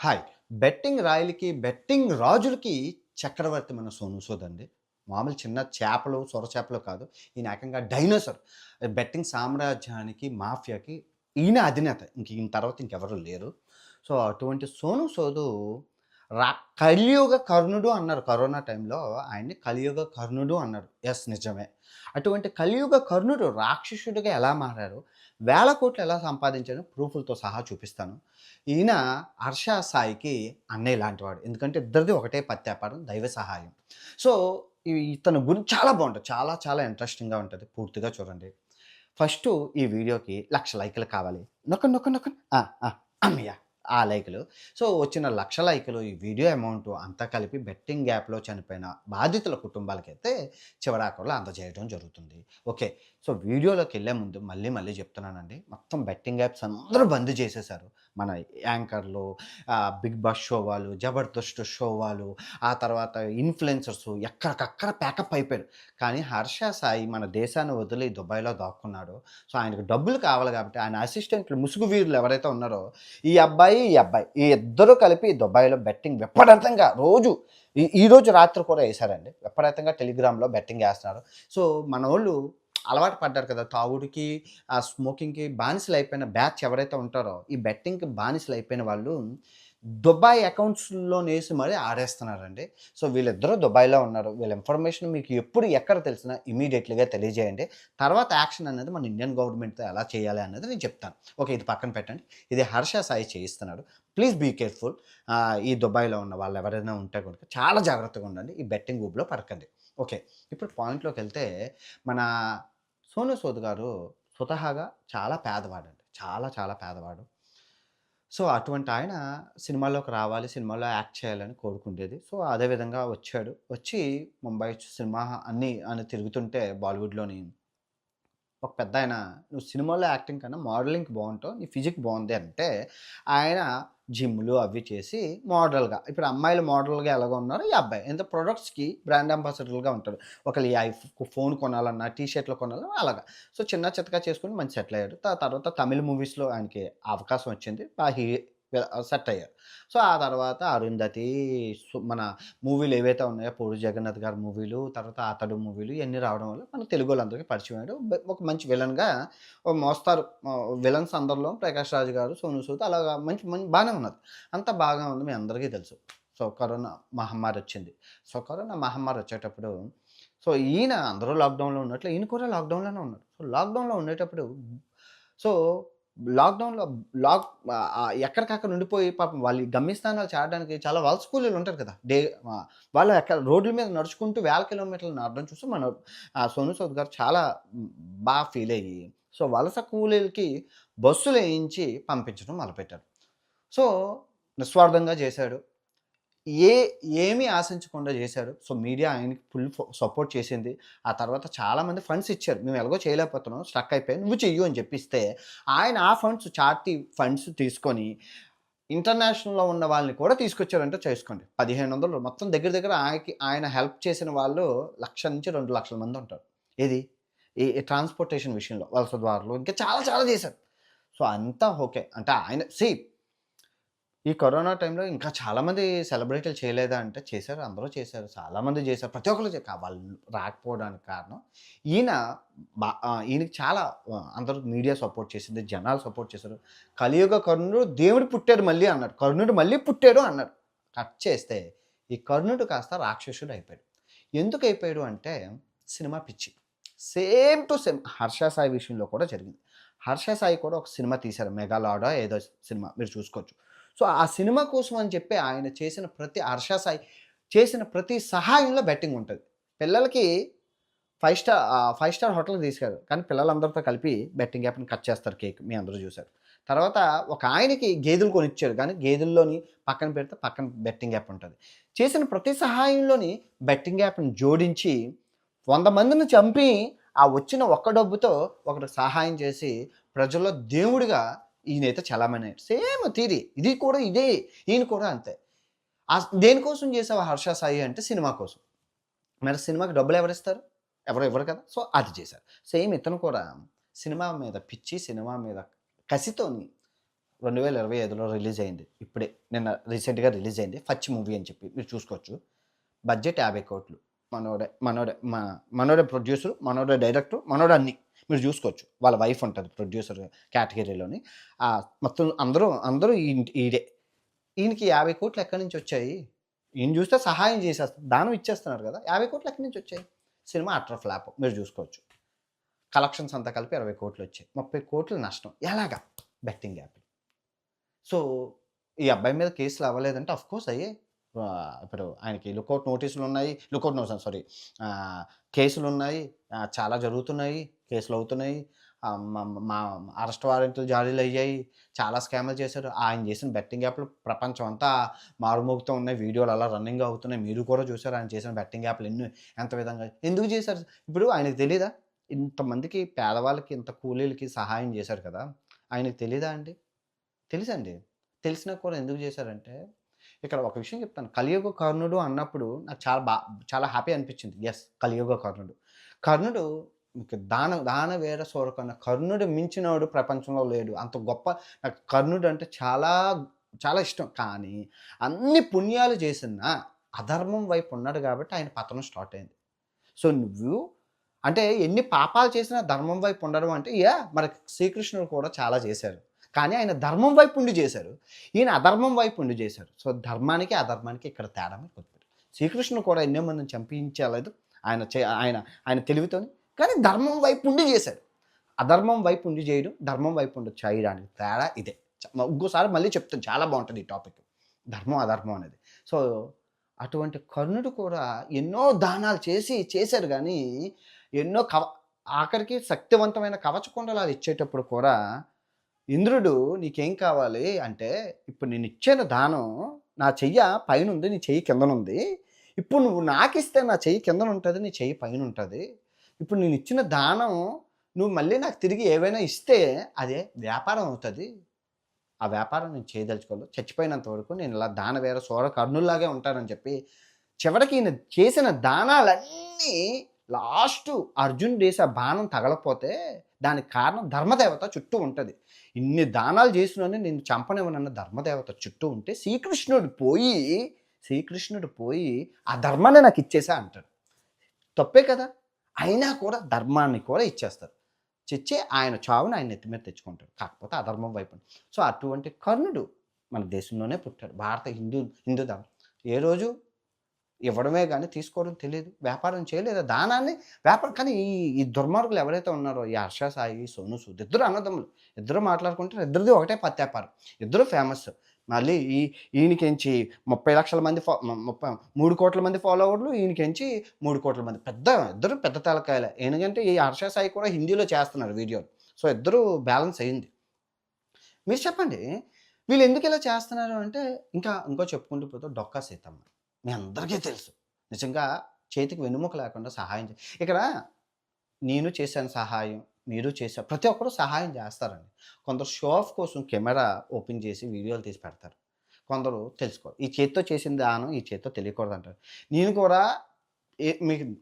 Hi. Betting రాయలకి, betting రాజులకి చక్రవర్తి మన 'సోనూ సూద్' అండి. మామూలు చిన్న చేపలు, సొర చేపలు కాదు. ఈయన ఏకంగా డైనోసార్. బెట్టింగ్ సామ్రాజ్యానికి, మాఫియాకి ఈయన అధినేత. ఈయన తర్వాత ఇంకెవరు లేరు. సో, అటువంటి 'సోనూ సూదు' రా కలియుగ కర్ణుడు అన్నారు. కరోనా టైంలో ఆయన్ని కలియుగ కర్ణుడు అన్నారు. యెస్, నిజమే. అటువంటి కలియుగ కర్ణుడు రాక్షసుడిగా ఎలా మారారు? వేల కోట్లు ఎలా సంపాదించారో ప్రూఫులతో సహా చూపిస్తాను. ఈయన 'హర్ష సాయికి' అన్నయ్య లాంటివాడు. ఎందుకంటే ఇద్దరిది ఒకటే పత్తి వ్యాపారం, దైవ సహాయం. సో, ఇతని గురించి చాలా బావుంటది. చాలా చాలా ఇంట్రెస్టింగ్‌గా ఉంటది. పూర్తిగా చూడండి. ఫస్టు ఈ వీడియోకి 1,00,000 లైకులు కావాలి. నొక్కండి, నొక్కండి, నొక్కండి. ఆ! ఆ! అమ్మయ్య! ఆ లైకులు. సో, వచ్చిన 1,00,000 లైకులు ఈ వీడియో అమౌంటు అంతా కలిపి బెట్టింగ్ యాప్‌లో చనిపోయిన బాధితుల కుటుంబాలకైతే చివరాఖరులో అందజేయడం జరుగుతుంది. ఓకే. సో, వీడియోలోకెళ్ళే ముందు మళ్ళీ మళ్ళీ చెప్తున్నానండి. మొత్తం బెట్టింగ్ యాప్స్ అందరూ బంద్ చేసేశారు. మన యాంకర్లు, 'బిగ్ బాస్' షో వాళ్ళు, 'జబర్దస్త్' షో వాళ్ళు, ఆ తర్వాత ఇన్‌ఫ్లుయెన్సర్సు ఎక్కడికక్కడ ప్యాకప్ అయిపోయారు. కానీ 'హర్ష సాయి' మన దేశాన్ని వదిలి దుబాయ్‌లో దాక్కున్నాడు. సో, ఆయనకు డబ్బులు కావాలి కాబట్టి ఆయన అసిస్టెంట్లు ముసుగు వీరులు ఎవరైతే ఉన్నారో ఈ అబ్బాయి ఈ ఇద్దరు కలిపి దుబాయ్‌లో బెట్టింగ్ విపరీతంగా రోజు ఈరోజు రాత్రి కూడా ఏసారండి. విపరీతంగా టెలిగ్రామ్‌లో బెట్టింగ్ ఏస్తున్నారు. సో, మనోళ్ళు అలవాటు పడ్డారు కదా! తాగుడుకి, స్మోకింగ్‌కి బానిసలైపోయిన బ్యాచ్ ఎవరైతే ఉంటారో, ఈ బెట్టింగ్‌కి బానిసలైపోయిన వాళ్ళు దుబాయ్ అకౌంట్స్‌లోనేసి మరీ ఆడేస్తున్నారండి. సో, వీళ్ళిద్దరూ దుబాయ్‌లో ఉన్నారు. వీళ్ళ ఇన్ఫర్మేషన్ మీకు ఎప్పుడు, ఎక్కడ తెలిసినా ఇమ్మీడియేట్‌లీగా తెలియజేయండి. తర్వాత యాక్షన్ అనేది మన ఇండియన్ గవర్నమెంట్‌తో ఎలా చేయాలి అన్నది నేను చెప్తాను. ఓకే. ఇది పక్కన పెట్టండి. ఇది 'హర్ష సాయి' చేయిస్తున్నాడు. Please be careful. ఈ దుబాయ్‌లో ఉన్న వాళ్ళు ఎవరైనా ఉంటే గనుక చాలా జాగ్రత్తగా ఉండండి. ఈ బెట్టింగ్ ఊబిలో పడకండి. ఓకే. ఇప్పుడు పాయింట్‌లోకెళ్తే మన 'సోనూ సూద్' గారు స్వతహాగా చాలా పేదవాడండి. చాలా చాలా పేదవాడు. సో, అటువంటి ఆయన సినిమాల్లోకి రావాలి, సినిమాలో యాక్ట్ చేయాలని కోరుకుండేది. సో, అదే విధంగా వచ్చాడు. వచ్చి ముంబై సినిమా అని తిరుగుతుంటే బాలీవుడ్‌లోని ఒక పెద్దాయన, "నువ్వు సినిమాలో యాక్టింగ్ కన్నా మోడలింగ్‌కి బావుంటావు. నీ ఫిజిక్ బావుంది" అంటే, ఆయన జిమ్‌లు అవి చేసి మోడల్‌గా ఇప్పుడు అమ్మాయిలు మోడల్‌గా ఎలాగో ఉన్నారో ఈ అబ్బాయి. ఎంత ప్రొడక్ట్స్‌కి బ్రాండ్ అంబాసిడర్‌లుగా ఉంటారు. ఒకళ్ళు ఈ ఫోన్ కొనాలన్నా, టీ షర్ట్‌లు కొనాలన్నా అలాగా. సో, చిన్న చితకా చేసుకొని మంచి సెటిల్ అయ్యాడు. తర్వాత తమిళ్ మూవీస్‌లో ఆయనకి అవకాశం వచ్చింది. సెట్ అయ్యారు. సో, ఆ తర్వాత 'అరుంధతి', మన మూవీలు ఏవైతే ఉన్నాయో 'పూరి జగన్నాథ్' గారి మూవీలు, తర్వాత 'అతడు' మూవీలు ఇయన్నీ రావడం వల్ల మన తెలుగోళ్ళందరికీ పరిచయం అయ్యాడు. ఒక మంచి విలన్‌గా ఓ మోస్తారు. విలన్స్ అందరిలో 'ప్రకాష్ రాజ్' గారు, 'సోనూ సూద్' అలాగా మంచి బానే ఉన్నది. అంతా బాగా ఉంది. మీ అందరికీ తెలుసు. సో, కరోనా మహమ్మారొచ్చింది. సో, కరోనా మహమ్మారొచ్చేటప్పుడు సో, ఈయన అందరూ లాక్‌డౌన్‌లో ఉన్నట్లు ఈయన కూడా లాక్‌డౌన్‌లోనే ఉన్నాడు. సో, లాక్‌డౌన్‌లో ఉండేటప్పుడు సో, లాక్‌డౌన్‌లో ఎక్కడికక్కడ ఉండిపోయి పాపం వాళ్ళు ఈ గమ్యస్థానాలు చేరడానికి చాలా వలస కూలీలు ఉంటారు కదా! వాళ్ళు రోడ్ల మీద నడుచుకుంటూ వేల కిలోమీటర్లు నడవడం చూసి మన 'సోనూ సూద్' గారు చాలా బా ఫీలయ్యి, సో, వలస కూలీలకి బస్సులేయించి పంపించడం మొదలుపెట్టారు. సో, నిస్వార్థంగా చేశాడు. ఏ ఏమీ ఆశించకుండా చేశాడు. సో, మీడియా ఆయనకి ఫుల్ సపోర్ట్ చేసింది. ఆ తర్వాత చాలామంది ఫండ్స్ ఇచ్చారు. మేము ఎలాగో చేయలేకపోతున్నాం, స్ట్రక్ అయిపోయాం. నువ్వు చెయ్యు అని చెప్పిస్తే, ఆయన ఆ ఫండ్స్ చారిటీ ఫండ్స్ తీసుకొని ఇంటర్నేషనల్‌లో ఉన్న వాళ్ళని కూడా తీసుకొచ్చారంటే చేసుకోండి. 1500 మొత్తం దగ్గర దగ్గర ఆయన హెల్ప్ చేసిన వాళ్ళు 1,00,000-2,00,000 మంది ఉంటారు. ఏది? ఈ ట్రాన్స్‌పోర్టేషన్ విషయంలో వలస దారులు ఇంకా చాలా చాలా చేశారు. సో, అంతా ఓకే. అంటే ఆయన ఈ కరోనా టైంలో ఇంకా చాలామంది సెలబ్రిటీలు చేయలేదా అంటే చేశారు. అందరూ చేశారు. చాలామంది చేశారు. ప్రతి ఒక్కళ్ళు వాళ్ళు రాకపోవడానికి కారణం ఈయన ఈయనకి చాలా అందరూ మీడియా సపోర్ట్ చేసింది. జనాలు సపోర్ట్ చేశారు. కలియుగ కర్ణుడు దేవుడు పుట్టాడు మళ్ళీ అన్నాడు. కర్ణుడు మళ్ళీ పుట్టాడు అన్నాడు. కట్ చేస్తే ఈ కర్ణుడు కాస్త రాక్షసుడు అయిపోయాడు. ఎందుకు అయిపోయాడు అంటే సినిమా పిచ్చి. Same to same 'Harsha Sai' విషయంలో కూడా జరిగింది. 'హర్ష సాయి' కూడా ఒక సినిమా తీశారు. 'మెగాలాడో' ఏదో సినిమా మీరు చూసుకోవచ్చు. సో, ఆ సినిమా కోసం అని చెప్పి ఆయన చేసిన ప్రతి 'హర్ష సాయి' చేసిన ప్రతి సహాయంలో బెట్టింగ్ ఉంటది. పిల్లలకి 5 స్టార్ హోటల్‌కి తీసుకెళ్లారు. కానీ పిల్లలందరితో కలిపి బెట్టింగ్ యాప్‌ని కట్ చేస్తారు కేక్. మీ అందరూ చూసారు. తర్వాత ఒక ఆయనకి గేదెలు కొనిచ్చాడు. కానీ గేదెల్లోని పక్కన పెడితే పక్కన బెట్టింగ్ యాప్ ఉంటది. చేసిన ప్రతి సహాయంలోని బెట్టింగ్ యాప్‌ని జోడించి 100 మందిని చంపి ఆ వచ్చిన ఒక్క డబ్బుతో ఒకడికి సహాయం చేసి ప్రజల్లో దేవుడిగా ఈయనైతే చలామణి అయ్యాడు. Same theory. ఇది కూడా ఇదే. ఈయన కూడా అంతే. దేనికోసం చేసావు 'హర్ష సాయి' అంటే సినిమా కోసం. మరి సినిమాకి డబ్బులెవరిస్తారు? ఎవరు ఇవ్వరు కదా! సో, అది చేశారు. సేమ్ ఇతను కూడా సినిమా మీద పిచ్చి, సినిమా మీద కసితోని 2025లో రిలీజ్ అయింది. ఇప్పుడే నిన్న రీసెంట్‌గా రిలీజ్ అయింది. 'ఫచ్' మూవీ అని చెప్పి మీరు చూసుకోవచ్చు. బడ్జెట్ 50,00,00,000. మనోడే ప్రొడ్యూసర్, మనోడే డైరెక్టర్, మనోడే అన్నీ. మీరు చూసుకోవచ్చు. వాళ్ళ వైఫ్ ఉంటది ప్రొడ్యూసర్ కేటగరీలోని. మొత్తం అందరూ ఈడే. ఈయనకి 50,00,00,000 ఎక్కడి నుంచొచ్చాయి? ఈయన చూస్తే సహాయం చేసేస్తాడు. దానం ఇచ్చేస్తున్నాడు కదా! 50,00,00,000 ఎక్కడి నుంచొచ్చాయి? Cinema utter flop. మీరు చూసుకోవచ్చు. కలెక్షన్స్ అంతా కలిపి 20,00,00,000 వచ్చాయి. 30,00,00,000 నష్టం. ఎలాగా? Betting app. సో, ఈ అబ్బాయి మీద కేసులు అవ్వలేదంటే ఆఫ్‌కోర్స్ అయ్యాయి. ఇప్పుడు ఆయనకి లుకౌట్ నోటీసులున్నాయి. లుకౌట్ నో సారీ కేసులున్నాయి. చాలా జరుగుతున్నాయి. కేసులవుతున్నాయి. మ మా అరెస్ట్ వారెంట్లు జారీలయ్యాయి. చాలా స్కామ్‌లు చేశారు. ఆయన చేసిన బెట్టింగ్ యాప్‌లు ప్రపంచం అంతా మారుమోగుతూ ఉన్నాయి. వీడియోలు అలా రన్నింగ్ అవుతున్నాయి. మీరు కూడా చూసారు ఆయన చేసిన బెట్టింగ్ యాప్‌లు ఎంత విధంగా ఎందుకు చేశారు? ఇప్పుడు ఆయనకు తెలీదా? ఇంతమందికి పేదవాళ్ళకి, ఇంత కూలీలకి సహాయం చేశారు కదా! ఆయనకు తెలీదా అండి? తెలుసండి. తెలిసినా కూడా ఎందుకు చేశారంటే, ఇక్కడ ఒక విషయం చెప్తాను. 'కలియుగ కర్ణుడు' అన్నప్పుడు నాకు చాలా హ్యాపీ అనిపించింది. యెస్, 'కలియుగ కర్ణుడు.' కర్ణుడు ఇంక దానవీర సూరకర్ణ కర్ణుడు మించినోడు ప్రపంచంలో లేడు. అంత గొప్ప నాకు కర్ణుడు అంటే చాలా, చాలా ఇష్టం. కానీ అన్ని పుణ్యాలు చేసినా అధర్మం వైపు ఉన్నాడు కాబట్టి ఆయన పతనం స్టార్ట్ అయింది. సో, నువ్వు అంటే ఎన్ని పాపాలు చేసినా ధర్మం వైపు ఉండడం అంటే మరి శ్రీకృష్ణుడు కూడా చాలా చేశారు. కానీ ఆయన ధర్మం వైపు ఉండి చేశారు. ఈయన అధర్మం వైపు ఉండి చేశారు. సో, ధర్మానికి, అధర్మానికి ఇక్కడ తేడా మీరు గుర్తుపెట్టు. శ్రీకృష్ణుడు కూడా ఎన్నో మందిని చంపించలేదు. ఆయన తెలివితోని. కానీ ధర్మం వైపు ఉండి చేశాడు. అధర్మం వైపు ఉండి చేయడం, ధర్మం వైపు ఉండి చేయడానికి తేడా ఇదే. ఇంకోసారి మళ్ళీ చెప్తాను చాలా బావుంటది ఈ టాపిక్. ధర్మం, అధర్మం అనేది. సో, అటువంటి కర్ణుడు కూడా ఎన్నో దానాలు చేశారు గానీ, ఎన్నో ఆఖరికి శక్తివంతమైన కవచకుండలాలు ఇచ్చేటప్పుడు కూడా ఇంద్రుడు నీకేం కావాలి అంటే, ఇప్పుడు నేనిచ్చిన దానం నా చెయ్య పైనుంది, నీ చెయ్యి కిందనుంది. ఇప్పుడు నువ్వు నాకిస్తే నా చెయ్యి కిందనుంటది, నీ చెయ్యి పైనుంటది. ఇప్పుడు నేనిచ్చిన దానం నువ్వు మళ్ళీ నాకు తిరిగి ఏవైనా ఇస్తే అదే వ్యాపారం అవుతది. ఆ వ్యాపారం నేను చేయదలుచుకోలేదు. చచ్చిపోయినంత వరకు నేను ఇలా దానవీర సూర కర్ణుల్లాగే ఉంటానని చెప్పి, చివరికి ఈయన చేసిన దానాలన్నీ లాస్టు అర్జునుడు వేసే బాణం తగలకపోతే దానికి కారణం ధర్మదేవత చుట్టూ ఉంటది. ఇన్ని దానాలు చేసినోడిని నిన్ను చంపనివ్వనన్న ధర్మదేవత చుట్టూ ఉంటే శ్రీకృష్ణుడు పోయి ఆ ధర్మాన్ని నాకిచ్చేసా అంటాడు. తప్పే కదా! అయినా కూడా ధర్మాన్ని కూడా ఇచ్చేస్తారు. చిచ్చి ఆయన చావుని ఆయన నెత్తి మీద తెచ్చుకుంటాడు. కాకపోతే అధర్మం వైపు. సో, అటువంటి కర్ణుడు మన దేశంలోనే పుట్టాడు. భారత హిందూ ధర్మం. ఏ రోజు ఇవ్వడమే గానీ తీసుకోవడం తెలీదు. వ్యాపారం చేయలేదు. దానాన్ని వ్యాపారం కానీ ఈ దుర్మార్గులు ఎవరైతే ఉన్నారో ఈ హర్ష సాయి, సోనూ సూద్ ఇద్దరు అన్నదమ్ములు. ఇద్దరు మాట్లాడుకుంటారు. ఇద్దరిది ఒకటే పత్యాపారం. ఇద్దరు ఫేమస్. మళ్ళీ ఈయనకెంచి 30,00,000 మంది 3,00,00,000 మంది ఫాలోవర్లు, ఈయనకెంచి 3,00,00,000 మంది. ఇద్దరు పెద్ద తలకాయలే. ఎందుకంటే ఈ హర్ష సాయి కూడా హిందీలో చేస్తున్నారు వీడియోలు. సో, ఇద్దరు బ్యాలెన్స్ అయింది. మీరు చెప్పండి. వీళ్ళు ఎందుకు ఇలా చేస్తున్నారు అంటే ఇంకో చెప్పుకుంటూ పోతే డొక్కా సీతమ్మ. మీ అందరికీ తెలుసు. నిజంగా చేతికి వెన్నెముక లేకుండా సహాయం ఇక్కడ నేను చేశాను సహాయం, మీరు చేశారు. ప్రతి ఒక్కరు సహాయం చేస్తారండి. కొందరు షో ఆఫ్ కోసం కెమెరా ఓపెన్ చేసి వీడియోలు తీసి పెడతారు. కొందరు తెలుసుకోరు. ఈ చేత్తో చేసిన దానం ఈ చేత్తో తెలియకూడదంటారు. నేను కూడా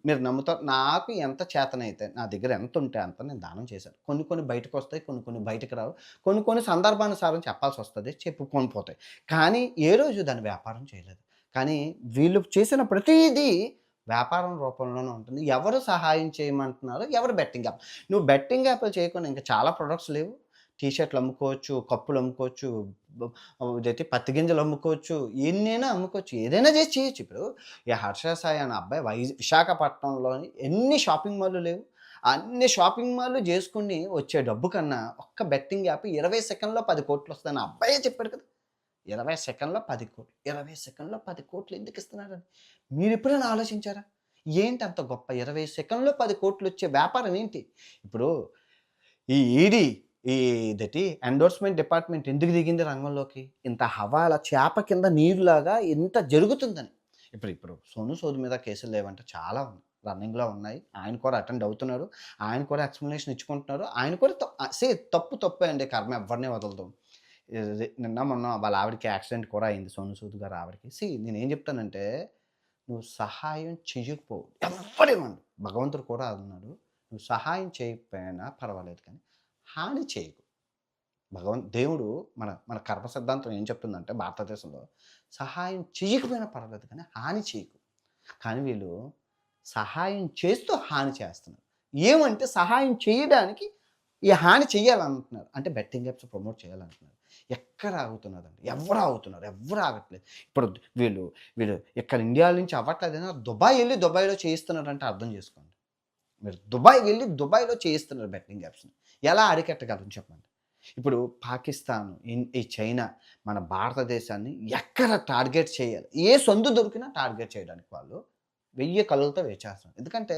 మీరు నమ్ముతారు. నాకు ఎంత చేతనైతే నా దగ్గర ఎంతుంటే అంత నేను దానం చేశాను. కొన్ని బయటకొస్తాయి. కొన్ని బయటకి రావు. కొన్ని సందర్భానుసారం చెప్పాల్సొస్తది. చెప్పుకొని పోతాయి. కానీ ఏ రోజు దాన్ని వ్యాపారం చేయలేదు. కానీ వీళ్ళు చేసిన ప్రతీదీ వ్యాపారం రూపంలోనే ఉంటుంది. ఎవరు సహాయం చేయమంటున్నారో, ఎవరు బెట్టింగ్ యాప్. నువ్వు బెట్టింగ్ యాప్‌లు చేయకుండా ఇంకా చాలా ప్రొడక్ట్స్ లేవు. టీ షర్ట్‌లు అమ్ముకోవచ్చు, కప్పులు అమ్ముకోవచ్చు, ఇదైతే పత్తి గింజలు అమ్ముకోవచ్చు, ఎన్నైనా అమ్ముకోవచ్చు. ఏదైనా చేసి చేయొచ్చు. ఇప్పుడు ఈ హర్ష సాయి అనే అబ్బాయి విశాఖపట్నంలోని ఎన్ని షాపింగ్ మాల్‌లు లేవు. అన్ని షాపింగ్ మాల్‌లు చేసుకొని వచ్చే డబ్బు కన్నా ఒక్క బెట్టింగ్ యాప్ 20 సెకన్‌లో 10,00,00,000 వస్తాయని ఆ అబ్బాయే చెప్పాడు కదా! 20 సెకన్‌లో 10,00,00,000. 20 సెకన్‌లో 10,00,00,000 ఎందుకు ఇస్తున్నారని మీరెప్పుడైనా ఆలోచించారా? ఏంటి అంత గొప్ప 20 సెకన్‌లో 10,00,00,000 వచ్చే వ్యాపారం ఏంటి? ఇప్పుడు ఈ ఈడీ ఎండోర్స్‌మెంట్ డిపార్ట్‌మెంట్ ఎందుకు దిగింది రంగంలోకి? ఇంత హవాలా చేప కింద నీరులాగా ఇంత జరుగుతుందని. ఇప్పుడు సోనూ సూద్ మీద కేసులు లేవంటే చాలా ఉన్నాయి. రన్నింగ్‌లో ఉన్నాయి. ఆయన కూడా అటెండ్ అవుతున్నారు. ఆయన కూడా ఎక్స్‌ప్లనేషన్ ఇచ్చుకుంటున్నారు. ఆయన కూడా తప్పే అండి. కర్మ ఎవ్వరిని వదలదు. నిన్న మొన్న వాళ్ళ ఆవిడకి యాక్సిడెంట్ కూడా అయింది. సోనూ సూద్ గారి ఆవిడకి. నేనేం చెప్తానంటే, నువ్వు సహాయం చెయ్యకపో ఎవ్వడేమనడు. భగవంతుడు కూడా అన్నాడు. నువ్వు సహాయం చేయకపోయినా పర్వాలేదు కానీ హాని చేయకు. దేవుడు మన మన కర్మ సిద్ధాంతం ఏం చెప్తుందంటే భారతదేశంలో సహాయం చెయ్యకపోయినా పర్వాలేదు కానీ హాని చేయకు. కానీ వీళ్ళు సహాయం చేస్తూ హాని చేస్తున్నారు. ఏమంటే సహాయం చేయడానికి ఈ హాని చెయ్యాలంటున్నారు. అంటే బెట్టింగ్ యాప్స్ ప్రమోట్ చేయాలంటున్నారు. ఎక్కడ ఆగుతున్నదండి? ఎవ్వరు ఆగుతున్నారు? ఎవ్వరు ఆగట్లేదు. ఇప్పుడు వీళ్ళు వీళ్ళు ఇక్కడ ఇండియా నుంచి అవ్వట్లేదైనా దుబాయ్ ఎళ్లి దుబాయ్‌లో చేయిస్తున్నారంటే అర్థం చేసుకోండి. మీరు దుబాయ్ వెళ్లి దుబాయ్‌లో చేయిస్తున్నారు బెట్టింగ్ యాప్స్‌ని. ఎలా అరికట్టగలం చెప్పండి? ఇప్పుడు పాకిస్తాన్, ఈ చైనా మన భారతదేశాన్ని ఎక్కడ టార్గెట్ చేయాలి? ఏ సందు దొరికినా టార్గెట్ చేయడానికి వాళ్ళు 1000 కళ్ళతో వేచేస్తున్నారు. ఎందుకంటే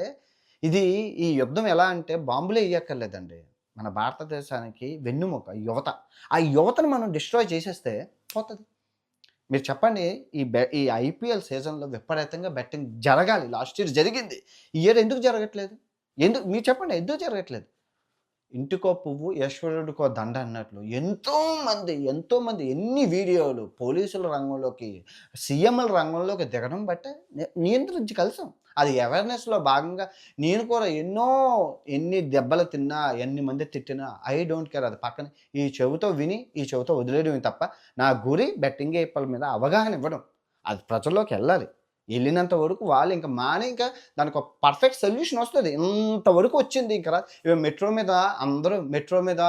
ఇది ఈ యుద్ధం ఎలా అంటే బాంబులే ఎయ్యక్కర్లేదండి. మన భారతదేశానికి వెన్నెముక యువత. ఆ యువతను మనం డిస్ట్రాయ్ చేసేస్తే పోతది. మీరు చెప్పండి ఈ ఐపీఎల్ సీజన్‌లో విపరీతంగా బెట్టింగ్ జరగాలి. లాస్ట్ ఇయర్ జరిగింది. ఈ ఇయర్ ఎందుకు జరగట్లేదు? మీరు చెప్పండి ఎందుకు జరగట్లేదు? ఇంటికో పువ్వు ఈశ్వరుడికో దండ అన్నట్లు ఎంతోమంది ఎన్ని వీడియోలు పోలీసుల రంగంలోకి, సీఎంల రంగంలోకి దిగడం బట్టే నియంత్రించగలిసాం. అది అవేర్‌నెస్‌లో భాగంగా నేను కూడా ఎన్ని దెబ్బలు తిన్నా, ఎన్ని మంది తిట్టినా ఐ డోంట్ కేర్ అది పక్కన ఈ చెవితో విని, ఈ చెవితో వదిలేయడమే తప్ప నా గురి బెట్టింగ్ యాప్‌ల మీద అవగాహన ఇవ్వడం. అది ప్రజల్లోకెళ్ళాలి. ఎళ్ళినంత వరకు వాళ్ళు ఇంక మాని ఇంకా దానికొక పర్ఫెక్ట్ సొల్యూషన్ వస్తది. ఇంతవరకు వచ్చింది ఇంక మెట్రో మీద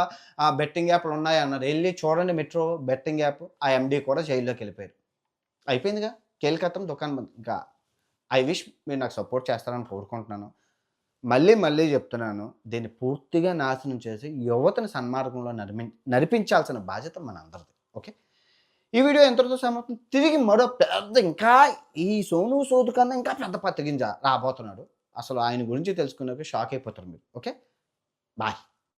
బెట్టింగ్ యాప్‌లు ఉన్నాయన్నారు. ఎళ్లి చూడండి మెట్రో బెట్టింగ్ యాప్. ఆ ఎండీ కూడా జైల్లోకెళ్ళిపోయారు. అయిపోయిందిగా. ఖేల్ ఖతం దుకాన్ బంద్. ఇంకా ఐ విష్ మీరు నాకు సపోర్ట్ చేస్తారని కోరుకుంటున్నాను. మళ్ళీ చెప్తున్నాను. దీన్ని పూర్తిగా నాశనం చేసి యువతని సన్మార్గంలో నడిపించాల్సిన బాధ్యత మనందరిది. ఓకే. ఈ వీడియో ఎంతటితో సమాప్తం. తిరిగి మరో పెద్ద ఇంకా ఈ సోనూ సూద్ కన్నా ఇంకా పెద్ద పత్తిగింజ రాబోతున్నాడు. అసలు ఆయన గురించి తెలుసుకున్నాక షాక్ అయిపోతారు మీరు. ఓకే. బాయ్.